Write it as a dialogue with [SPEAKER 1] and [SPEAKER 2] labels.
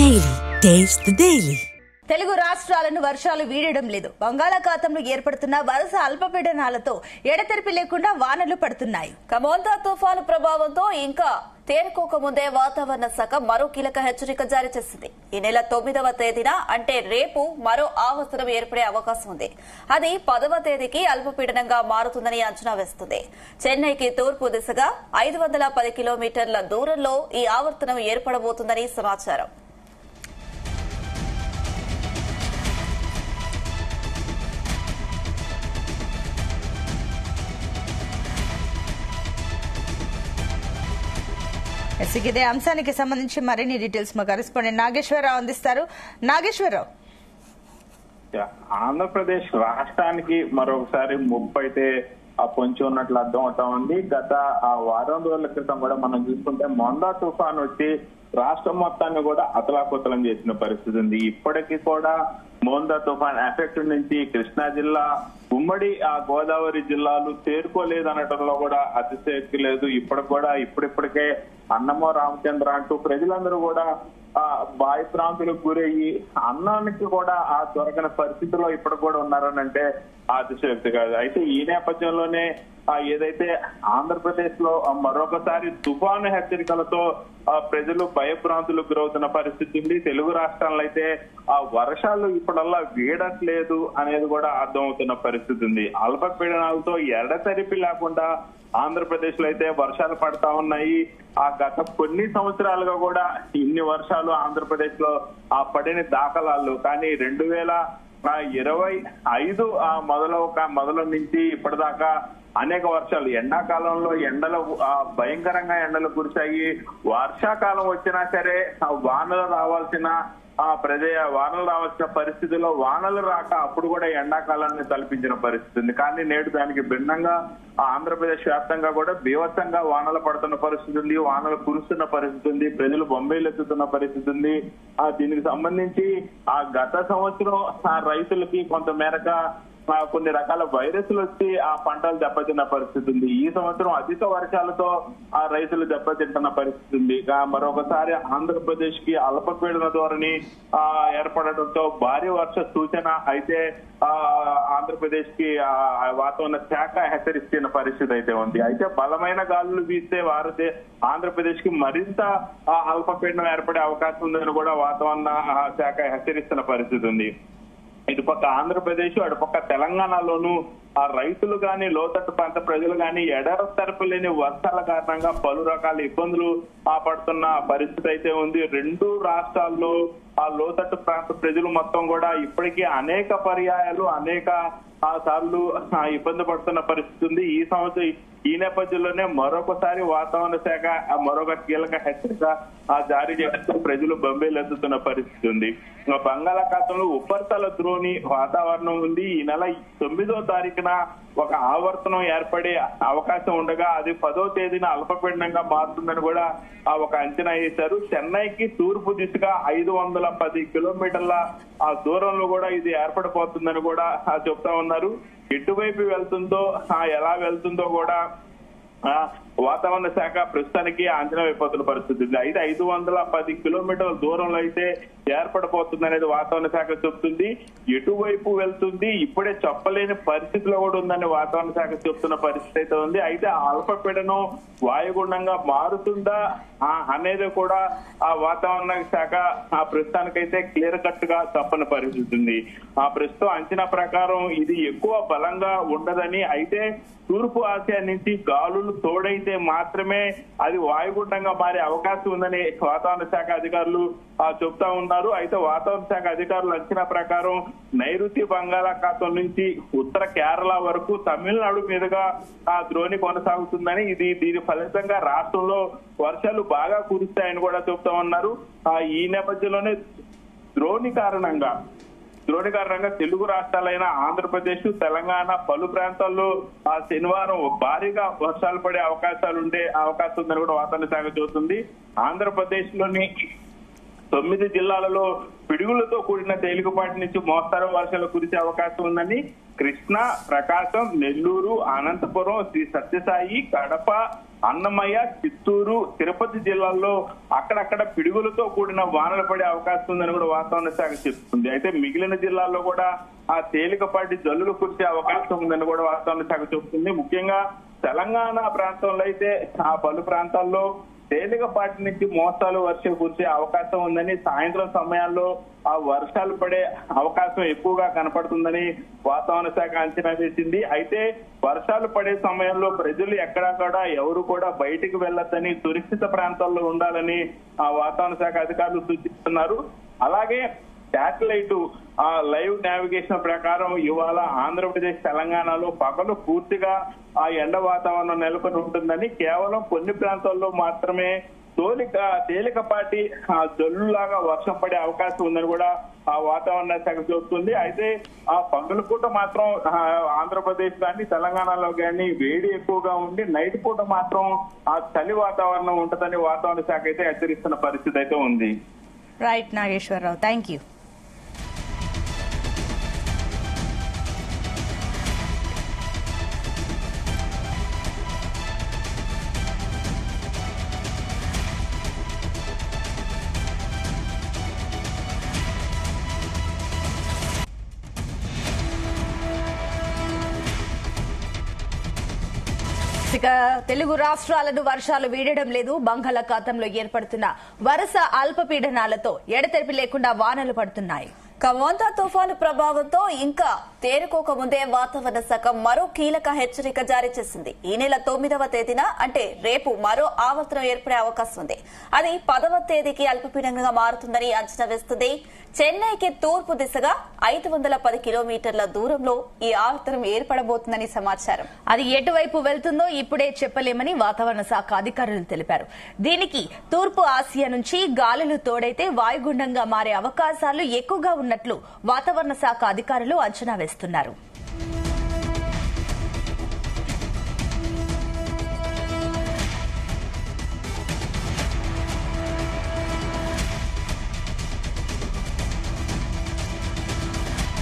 [SPEAKER 1] Daily taste the daily.
[SPEAKER 2] Telugu రాష్ట్రాలను వర్షాలు వీడడం లేదు. బంగాళాఖాతంలో ఏర్పడుతున్న వరుస అల్పపీడనాలతో ఎడతెరిపి లేకుండా వానలు పడుతున్నాయి. మోంతా తుఫాను ప్రభావంతో ఇంకా తేరుకోకముందే వాతావరణ శాఖ మరో కీలక హెచ్చరిక జారీ చేసింది. ఈ నెల 9వ తేదీన అంటే రేపు మరో ఆవర్తనం ఏర్పడే అవకాశం ఉంది. అది 10వ తేదీకి అల్పపీడనంగా మారుతుందని అంచనా వేస్తుంది. చెన్నైకి తూర్పు దిశగా 510 కిలోమీటర్ల దూరంలో ఈ ఆవర్తనం ఏర్పడబోతుందని సమాచారం. ఇదే అంశానికి సంబంధించి మరిన్ని డీటెయిల్స్ మా కరెస్పాండెంట్ నాగేశ్వరరావు అందిస్తారు. నాగేశ్వరరావు,
[SPEAKER 3] ఆంధ్రప్రదేశ్ రాష్ట్రానికి మరొకసారి ముప్పు అయితే పొంచి ఉన్నట్లు అర్థం అవుతా ఉంది. గత వారం రోజుల క్రితం కూడా మనం చూసుకుంటే మొందా తుఫాన్ వచ్చి రాష్ట్రం మొత్తాన్ని కూడా అతలాకుతలం చేసిన పరిస్థితి ఉంది. ఇప్పటికీ కూడా మోందా తుఫాన్ ఎఫెక్ట్ నుంచి కృష్ణా జిల్లా, ఉమ్మడి గోదావరి జిల్లాలు తేరుకోలేదనటంలో కూడా అతిశయోక్తి లేదు. ఇప్పటికి కూడా ఇప్పుడిప్పటికే అన్నమో రామచంద్ర అంటూ ప్రజలందరూ కూడా భయభ్రాంతులకు గురయ్యి అన్నానికి కూడా దొరకని పరిస్థితిలో ఇప్పటికి కూడా ఉన్నారని అంటే అతిశయోక్తి కాదు. అయితే ఈ నేపథ్యంలోనే ఏదైతే ఆంధ్రప్రదేశ్ లో మరొకసారి తుఫాను హెచ్చరికలతో ప్రజలు భయభ్రాంతులకు గురవుతున్న పరిస్థితి ఉంది. తెలుగు రాష్ట్రాల్లో అయితే వర్షాలు ఇప్పుడల్లా వీడట్లేదు అనేది కూడా అర్థమవుతున్న పరిస్థితి ఉంది. అల్పపీడనాలతో ఎడతెరిపి లేకుండా ఆంధ్రప్రదేశ్ లో అయితే వర్షాలు పడతా ఉన్నాయి. గత కొన్ని సంవత్సరాలుగా కూడా ఇన్ని వర్షాలు ఆంధ్రప్రదేశ్ లో పడిన దాఖలాలు, కానీ 2025 మొదలు నుంచి ఇప్పటిదాకా అనేక వర్షాలు, ఎండాకాలంలో ఎండలు భయంకరంగా ఎండలు కురిశాయి. వర్షాకాలం వచ్చినా సరే వానలు రావాల్సిన పరిస్థితిలో వానలు రాక అప్పుడు కూడా ఎండాకాలాన్ని తలపించిన పరిస్థితి ఉంది. కానీ నేడు దానికి భిన్నంగా ఆంధ్రప్రదేశ్ వ్యాప్తంగా కూడా బీభత్సంగా వానలు పడుతున్న పరిస్థితి ఉంది, వానలు కురుస్తున్న పరిస్థితి ఉంది, ప్రజలు బొంబాయిలు ఎత్తుతున్న పరిస్థితి ఉంది. దీనికి సంబంధించి గత సంవత్సరం రైతులకి కొంత మేరకు కొన్ని రకాల వైరస్లు వచ్చి పంటలు దెబ్బతిన్న పరిస్థితి ఉంది. ఈ సంవత్సరం అధిక వర్షాలతో రైతులు దెబ్బతింటున్న పరిస్థితి ఉంది. మరొకసారి ఆంధ్రప్రదేశ్ కి అల్పపీడన ధోరణి ఏర్పడటంతో భారీ వర్ష సూచన అయితే ఆంధ్రప్రదేశ్ కి వాతావరణ శాఖ హెచ్చరిస్తున్న పరిస్థితి అయితే ఉంది. అయితే బలమైన గాలులు వీస్తే ఆంధ్రప్రదేశ్ కి మరింత అల్పపీడనం ఏర్పడే అవకాశం ఉందని కూడా వాతావరణ శాఖ హెచ్చరిస్తున్న పరిస్థితి ఉంది. ఇటుపక్క ఆంధ్రప్రదేశ్, అటుపక్క తెలంగాణలోనూ రైతులు గాని, లోతట్టు ప్రాంత ప్రజలు గాని ఎడతెరపి లేని వర్షాల కారణంగా పలు రకాల ఇబ్బందులు పడుతున్న పరిస్థితి అయితే ఉంది. రెండు రాష్ట్రాల్లో లోతట్టు ప్రాంత ప్రజలు మొత్తం కూడా ఇప్పటికీ అనేక పర్యాయాలు అనేక సార్లు ఇబ్బంది పడుతున్న పరిస్థితి ఉంది. ఈ నేపథ్యంలోనే మరొకసారి వాతావరణ శాఖ మరొక కీలక హెచ్చరిక జారీ చేస్తూ ప్రజలు బొంబాయిలు ఎత్తుతున్న పరిస్థితి ఉంది. బంగాళాఖాతంలో ఉపరితల ద్రోణి వాతావరణం ఉంది. ఈ నెల 9వ తారీఖున ఒక ఆవర్తనం ఏర్పడే అవకాశం ఉండగా అది 10వ తేదీన అల్పపీడనంగా మారుతుందని కూడా ఒక అంచనా వేశారు. చెన్నైకి తూర్పు దిశగా 510 కిలోమీటర్ల దూరంలో కూడా ఇది ఏర్పడిపోతుందని కూడా చెప్తా ఉన్నారు. ఎటువైపు వెళ్తుందో ఎలా వెళ్తుందో కూడా వాతావరణ శాఖ ప్రస్తుతానికి అంచనా అయిపోతున్న పరిస్థితి ఉంది. అయితే 510 కిలోమీటర్ల దూరంలో అయితే ఏర్పడిపోతుంది అనేది వాతావరణ శాఖ చెప్తుంది. ఎటువైపు వెళ్తుంది ఇప్పుడే చెప్పలేని పరిస్థితిలో కూడా ఉందని వాతావరణ శాఖ చెప్తున్న పరిస్థితి అయితే ఉంది. అయితే అల్పపీడనం వాయుగుండంగా మారుతుందా అనేది కూడా వాతావరణ శాఖ ప్రస్తుతానికైతే క్లియర్ కట్ గా చెప్పని పరిస్థితి ఉంది. ప్రస్తుతం అంచనా ప్రకారం ఇది ఎక్కువ బలంగా ఉండదని, అయితే తూర్పు ఆసియా నుంచి గాలులు తోడైతే మాత్రమే అది వాయుగుండంగా మారే అవకాశం ఉందని వాతావరణ శాఖ అధికారులు చెప్తా ఉన్నారు. అయితే వాతావరణ శాఖ అధికారుల అంచనా ప్రకారం నైరుతి బంగాళాఖాతం నుంచి ఉత్తర కేరళ వరకు తమిళనాడు మీదుగా ద్రోణి కొనసాగుతుందని, దీని ఫలితంగా రాష్ట్రంలో వర్షాలు బాగా కురుస్తాయని కూడా చెప్తా ఉన్నారు. ఈ నేపథ్యంలోనే ద్రోణి కారణంగా తెలుగు రాష్ట్రాలైన ఆంధ్రప్రదేశ్, తెలంగాణ పలు ప్రాంతాల్లో శనివారం భారీగా వర్షాలు పడే అవకాశం ఉందని కూడా వాతావరణ శాఖ చూస్తుంది. ఆంధ్రప్రదేశ్ లోని 9 జిల్లాలలో పిడుగులతో కూడిన తేలికపాటి నుంచి మోస్తరు వర్షాలు కురిసే అవకాశం ఉందని కృష్ణా, ప్రకాశం, నెల్లూరు, అనంతపురం, శ్రీ సత్యసాయి, కడప, అన్నమయ్య, చిత్తూరు, తిరుపతి జిల్లాల్లో అక్కడక్కడ పిడుగులతో కూడిన వానలు పడే అవకాశం ఉందని కూడా వాతావరణ శాఖ చెప్తుంది. అయితే మిగిలిన జిల్లాల్లో కూడా ఆ తేలికపాటి జల్లులు కురిసే అవకాశం ఉందని కూడా వాతావరణ శాఖ చెప్తుంది. ముఖ్యంగా తెలంగాణ ప్రాంతంలో అయితే ఆ పలు ప్రాంతాల్లో తేలికపాటి నుంచి మోస్తాలు వర్షం కురిసే అవకాశం ఉందని, సాయంత్రం సమయాల్లో ఆ వర్షాలు పడే అవకాశం ఎక్కువగా కనపడుతుందని వాతావరణ శాఖ అంచనా వేసింది. అయితే వర్షాలు పడే సమయంలో ప్రజలు ఎక్కడా ఎవరు కూడా బయటికి వెళ్లొద్దని, సురక్షిత ప్రాంతాల్లో ఉండాలని ఆ వాతావరణ శాఖ అధికారులు సూచిస్తున్నారు. అలాగే శాటిలైట్ లైవ్ నావిగేషన్ ప్రకారం ఇవాళ ఆంధ్రప్రదేశ్, తెలంగాణలో పగలు పూర్తిగా ఆ ఎండ వాతావరణం నెలకొని ఉంటుందని, కేవలం కొన్ని ప్రాంతాల్లో మాత్రమే తేలికపాటి జల్లులాగా వర్షం పడే అవకాశం ఉందని కూడా ఆ వాతావరణ శాఖ చెబుతుంది. అయితే ఆ పగలు పూట మాత్రం ఆంధ్రప్రదేశ్ కానీ తెలంగాణలో కానీ వేడి ఎక్కువగా ఉండి, నైట్ పూట మాత్రం ఆ చలి వాతావరణం ఉంటుందని వాతావరణ శాఖ అయితే హెచ్చరిస్తున్న పరిస్థితి అయితే ఉంది.
[SPEAKER 2] Right Nageswara Rao, thank you. ఇక తెలుగు రాష్ట్రాలను వర్షాలు వీడడం లేదు. బంగాళాఖాతంలో ఏర్పడుతున్న వరుస అల్పపీడనాలతో ఎడతెరిపి లేకుండా వానలు పడుతున్నాయి.
[SPEAKER 4] కమోంతా తుఫాను ప్రభావంతో ఇంకా తేరుకోక ముందే వాతావరణ శాఖ మరో కీలక హెచ్చరిక జారీ చేసింది. ఈ నెల 9వ తేదీన అంటే రేపు మరో ఆవర్తనం ఏర్పడే అవకాశం ఉంది. అది 10వ తేదీకి అల్పపీడనంగా మారుతుందని అంచనా వేస్తుంది. చెన్నైకి తూర్పు దిశగా 510 కిలోమీటర్ల దూరంలో ఈ ఆవర్తనం ఏర్పడబోతుందని సమాచారం.
[SPEAKER 2] అది ఎటువైపు వెళ్తుందో ఇప్పుడే చెప్పలేమని వాతావరణ శాఖ అధికారులు తెలిపారు. దీనికి తూర్పు ఆసియా నుంచి గాలులు తోడైతే వాయుగుండంగా మారే అవకాశాలు ఎక్కువగా ఉన్నట్లు వాతావరణ శాఖ అధికారులు అంచనా వేస్తున్నారు.